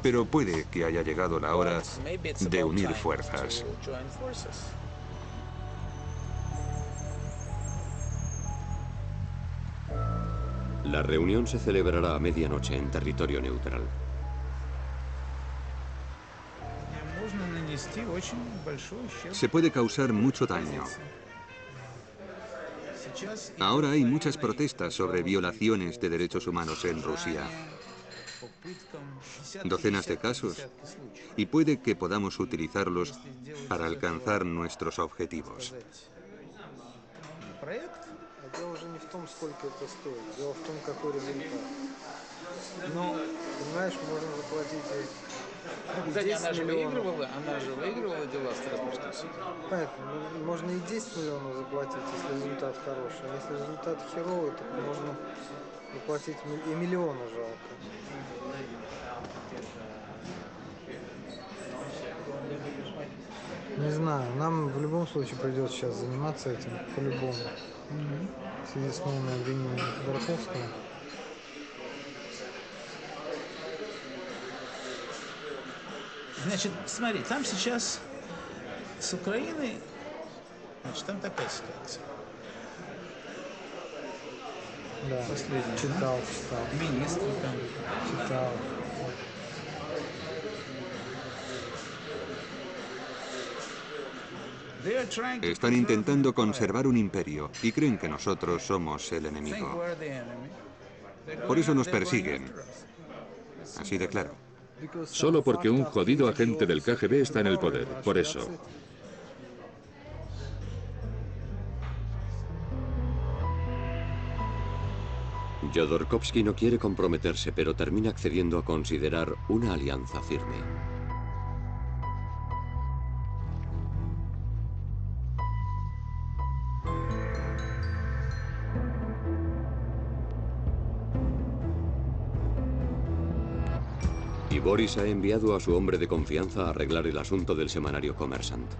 Speaker 6: Pero puede que haya llegado la hora de unir fuerzas.
Speaker 2: La reunión se celebrará a medianoche en territorio neutral.
Speaker 6: Se puede causar mucho daño. Ahora hay muchas protestas sobre violaciones de derechos humanos en Rusia. Docenas de casos, y puede que podamos utilizarlos para alcanzar nuestros objetivos.
Speaker 19: Дело же не в том, сколько это стоит. Дело в том, какой результат. Ну, понимаешь, можно заплатить и 10 миллионов.
Speaker 5: Она же выигрывала дела в Страсбургском суде.
Speaker 19: Понятно, можно и 10 миллионов заплатить, если результат хороший. А если результат херовый, то можно заплатить и миллиона жалко. Не знаю, нам в любом случае придется сейчас заниматься этим, по-любому. В связи с новыми обвинениями Ходорковского.
Speaker 5: Значит, смотри, там сейчас с Украиной, значит, там такая ситуация.
Speaker 22: Да,
Speaker 5: последний,
Speaker 22: читал.
Speaker 5: Министр там.
Speaker 22: Читал.
Speaker 6: Están intentando conservar un imperio y creen que nosotros somos el enemigo. Por eso nos persiguen. Así de claro.
Speaker 4: Solo porque un jodido agente del KGB está en el poder. Por eso.
Speaker 2: Jodorkovsky no quiere comprometerse, pero termina accediendo a considerar una alianza firme. Y Boris ha enviado a su hombre de confianza a arreglar el asunto del semanario Kommersant.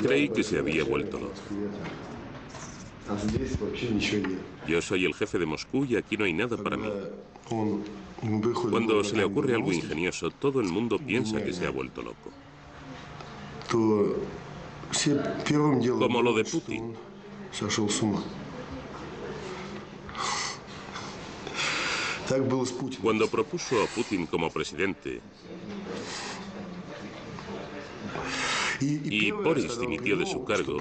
Speaker 1: Creí que se había vuelto loco. Yo soy el jefe de Moscú y aquí no hay nada para mí. Cuando se le ocurre algo ingenioso, todo el mundo piensa que se ha vuelto loco. Como lo de Putin. Cuando propuso a Putin como presidente y Boris dimitió de su cargo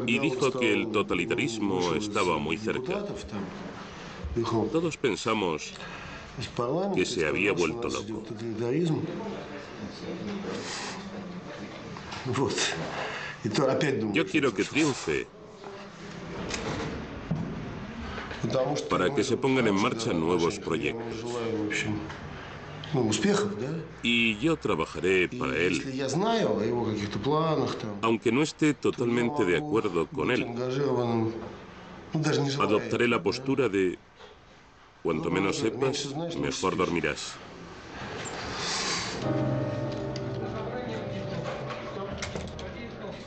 Speaker 1: y dijo que el totalitarismo estaba muy cerca, todos pensamos que se había vuelto loco. Yo quiero que triunfe para que se pongan en marcha nuevos proyectos. Y yo trabajaré para él, aunque no esté totalmente de acuerdo con él. Adoptaré la postura de cuanto menos sepas, mejor dormirás.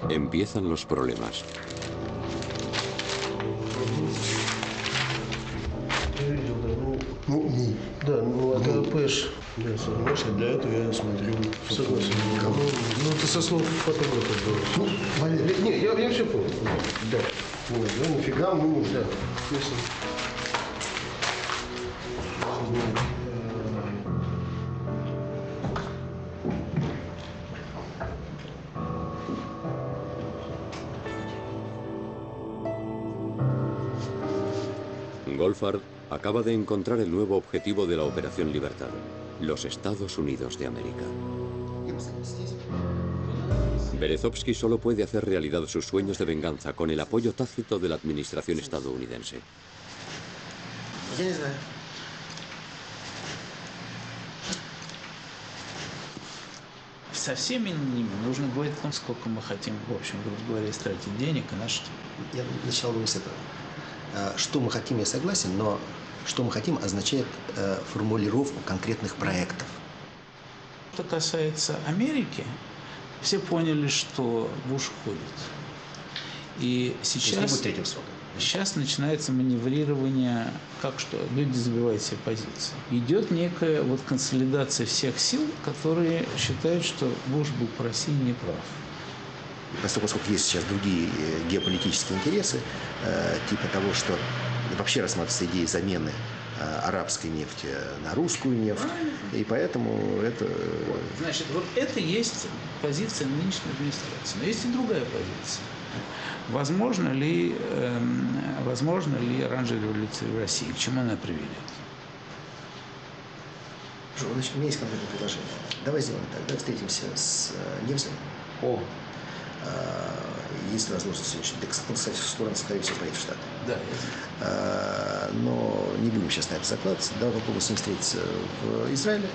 Speaker 2: Empiezan los problemas.
Speaker 13: Да, ну, это, понимаешь, для этого я смотрю. Согласен. Ну, это со слов фотографа было. Ну, не, я все понял. Да. Ну, нафига, ну, да.
Speaker 2: Goldfarb acaba de encontrar el nuevo objetivo de la Operación Libertad, los Estados Unidos de América. Berezovsky solo puede hacer realidad sus sueños de venganza con el apoyo tácito de la administración estadounidense.
Speaker 3: Я не знаю.
Speaker 5: Со всеми ними нужно говорить о том, сколько мы хотим, в общем, грубо говоря, истратить денег и на что.
Speaker 3: Я начал бы с этого. Что мы хотим, я согласен, но что мы хотим означает формулировку конкретных проектов.
Speaker 5: Что касается Америки, все поняли, что Буш уходит. И сейчас начинается маневрирование, как что, люди забивают себе позиции. Идет некая вот консолидация всех сил, которые считают, что Буш был по России неправ.
Speaker 3: Поскольку есть сейчас другие геополитические интересы, типа того, что вообще рассматривается идея замены арабской нефти на русскую нефть, и поэтому это...
Speaker 5: Значит, вот это есть позиция нынешней администрации, но есть и другая позиция. Возможно ли оранжевая революция в России, к чему она приведет?
Speaker 3: Значит, у меня есть конкретное предложение. Давай сделаем так, давай встретимся с Невзлем. Есть возможность сегодня. Кстати, стороны, скорее всего, поедет в Штаты.
Speaker 5: Да.
Speaker 3: Но не будем сейчас на это закладываться. Давай попробуем с ним встретиться в Израиле.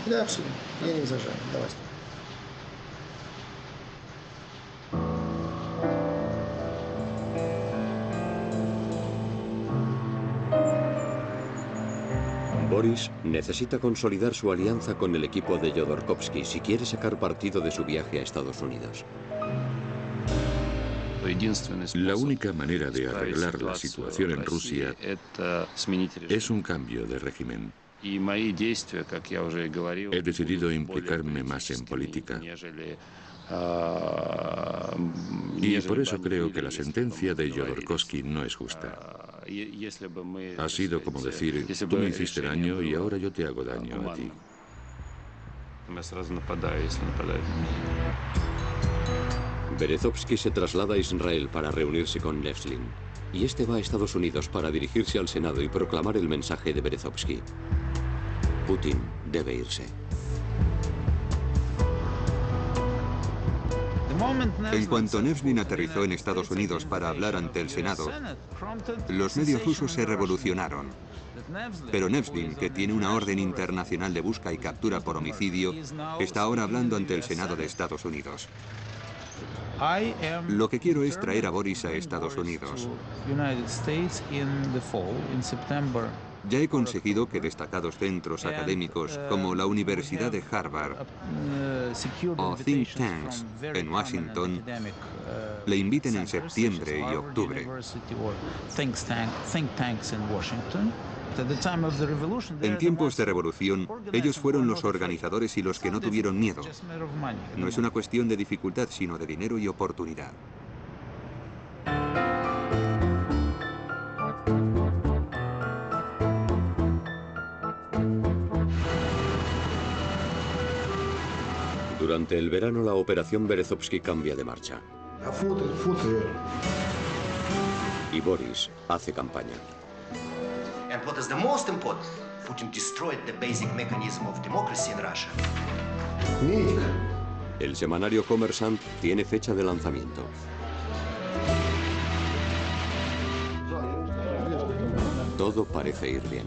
Speaker 3: Да, абсолютно. Я не возражаю. Давай.
Speaker 2: Boris necesita consolidar su alianza con el equipo de Jodorkovsky si quiere sacar partido de su viaje a Estados Unidos.
Speaker 4: La única manera de arreglar la situación en Rusia es un cambio de régimen. He decidido implicarme más en política. Y por eso creo que la sentencia de Jodorkovsky no es justa. Ha sido como decir, tú me hiciste daño y ahora yo te hago daño a ti.
Speaker 2: Berezovsky se traslada a Israel para reunirse con Nevzlin. Y este va a Estados Unidos para dirigirse al Senado y proclamar el mensaje de Berezovsky. Putin debe irse.
Speaker 6: En cuanto Nevzlin aterrizó en Estados Unidos para hablar ante el Senado, los medios rusos se revolucionaron. Pero Nevzlin, que tiene una orden internacional de busca y captura por homicidio, está ahora hablando ante el Senado de Estados Unidos. Lo que quiero es traer a Boris a Estados Unidos. Ya he conseguido que destacados centros académicos como la Universidad de Harvard o think tanks en Washington le inviten en septiembre y octubre. En tiempos de revolución, ellos fueron los organizadores y los que no tuvieron miedo. No es una cuestión de dificultad, sino de dinero y oportunidad.
Speaker 2: Durante el verano, la operación Berezovsky cambia de marcha. Y Boris hace campaña.
Speaker 3: And what is the most important? Putin destroyed the basic mechanism of democracy in Russia.
Speaker 2: El semanario Kommersant tiene fecha de lanzamiento. Todo parece ir bien.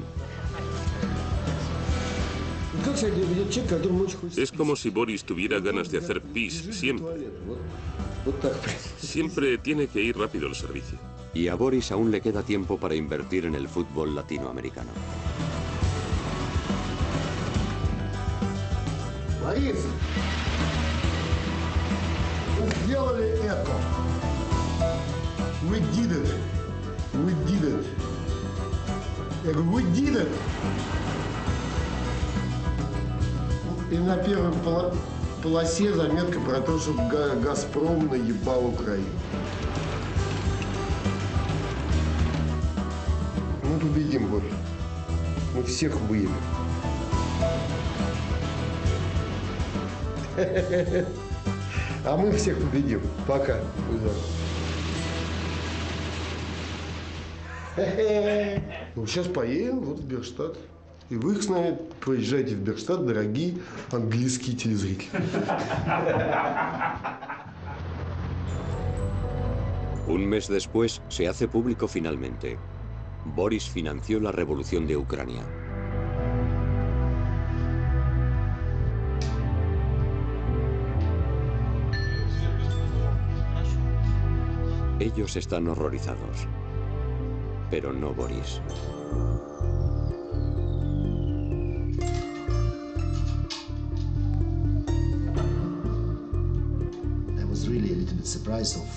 Speaker 1: Es como si Boris tuviera ganas de hacer pis siempre. Siempre tiene que ir rápido al servicio.
Speaker 2: Y a Boris aún le queda tiempo para invertir en el fútbol latinoamericano.
Speaker 13: Борис, вы сделали это. We did it. We did it. Я говорю, we did it. И на первой полосе заметка про то, что «Газпром» наебал Украину. Мы победим, Борис. Мы всех выебем. А мы всех победим. Пока. Ну, сейчас поедем вот в Бергштадт. И вы их с нами поезжайте в Бергштадт, дорогие английские телезрители.
Speaker 2: Un mes después se hace público finalmente. Boris financió la revolución de Ucrania. Ellos están horrorizados, pero no Boris.
Speaker 3: I was really a little bit surprised of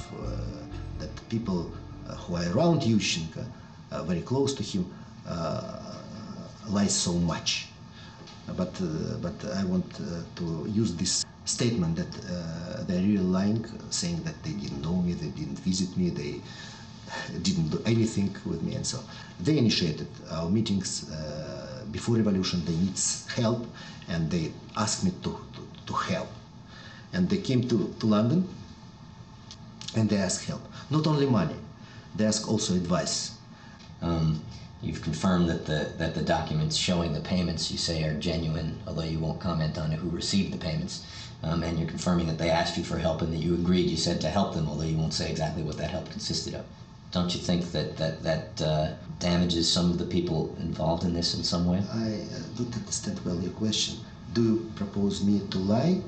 Speaker 3: that people who are around Yushchenko, very close to him, lie so much. But I want to use this statement that they're really lying, saying that they didn't know me, they didn't visit me, they didn't do anything with me, and so they initiated our meetings before revolution. They need help, and they asked me to help. And they came to London, and they asked help. Not only money, they asked also advice.
Speaker 8: You've confirmed that the documents showing the payments you say are genuine, although you won't comment on who received the payments. and you're confirming that they asked you for help and that you agreed. You said to help them, although you won't say exactly what that help consisted of. Don't you think that damages some of the people involved in this in some way?
Speaker 9: I don't understand well your question. Do you propose me to lie?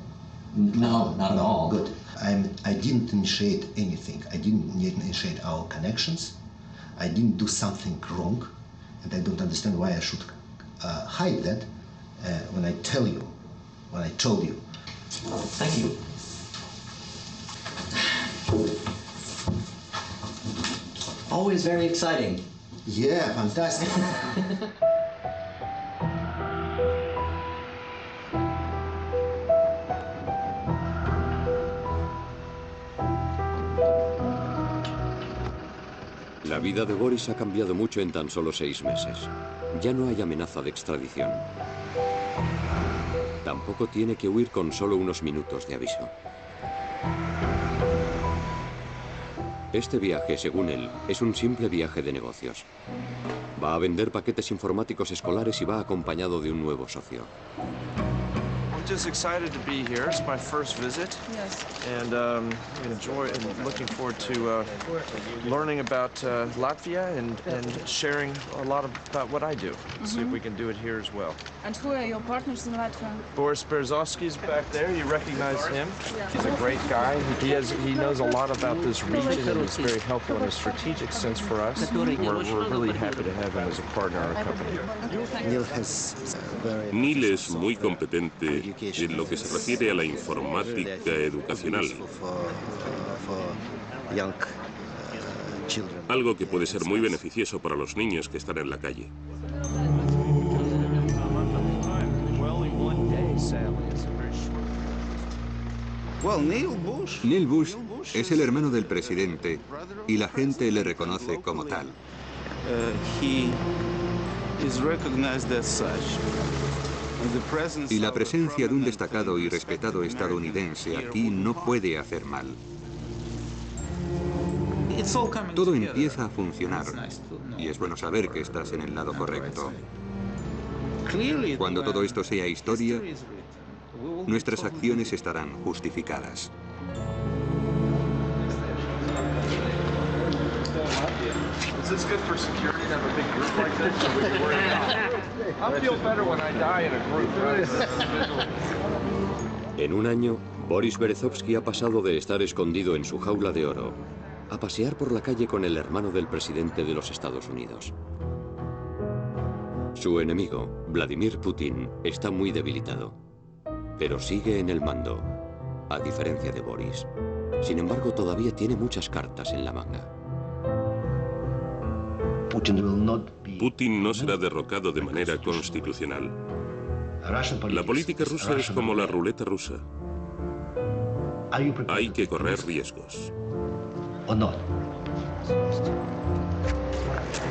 Speaker 8: No, not at all.
Speaker 9: Good. I didn't initiate anything. I didn't initiate our connections. I didn't do something wrong, and I don't understand why I should hide that when I told you.
Speaker 8: Thank you. Always very exciting.
Speaker 9: Yeah, fantastic.
Speaker 2: La vida de Boris ha cambiado mucho en tan solo 6 meses. Ya no hay amenaza de extradición. Tampoco tiene que huir con solo unos minutos de aviso. Este viaje, según él, es un simple viaje de negocios. Va a vender paquetes informáticos escolares y va acompañado de un nuevo socio.
Speaker 10: I'm just excited to be here. It's my first visit.
Speaker 17: Yes.
Speaker 10: And looking forward to learning about Latvia and sharing a lot about what I do. See if we can do it here as well.
Speaker 17: And who are your partners in Latvia?
Speaker 10: Boris Berezovsky's back there. You recognize him? He's a great guy. He knows a lot about this region and is very helpful in a strategic sense for us. We're really happy to have him as a partner in our company.
Speaker 1: Neil es muy competente en lo que se refiere a la informática educacional. Algo que puede ser muy beneficioso para los niños que están en la calle.
Speaker 6: Neil Bush es el hermano del presidente y la gente le reconoce como tal. Y la presencia de un destacado y respetado estadounidense aquí no puede hacer mal. Todo empieza a funcionar y es bueno saber que estás en el lado correcto. Cuando todo esto sea historia, nuestras acciones estarán justificadas.
Speaker 10: Is this good for security to have a big group like this? Or we can worry about? I feel better when I die in a group.
Speaker 2: En un año, Boris Berezovsky ha pasado de estar escondido en su jaula de oro a pasear por la calle con el hermano del presidente de los Estados Unidos. Su enemigo, Vladimir Putin, está muy debilitado, pero sigue en el mando, a diferencia de Boris. Sin embargo, todavía tiene muchas cartas en la manga.
Speaker 1: Putin no será derrocado de manera constitucional. La política rusa es como la ruleta rusa. Hay que correr riesgos.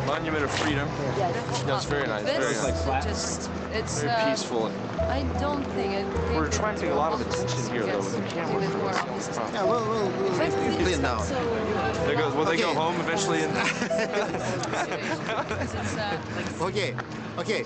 Speaker 10: Monument of Freedom. That's very nice. Very nice.
Speaker 17: It's
Speaker 10: very peaceful.
Speaker 17: I don't think it.
Speaker 10: We're attracting a lot of attention here, though, with the camera.
Speaker 9: Yeah, we'll clean now.
Speaker 10: There goes. Will they go home eventually?
Speaker 9: Okay.
Speaker 10: Okay.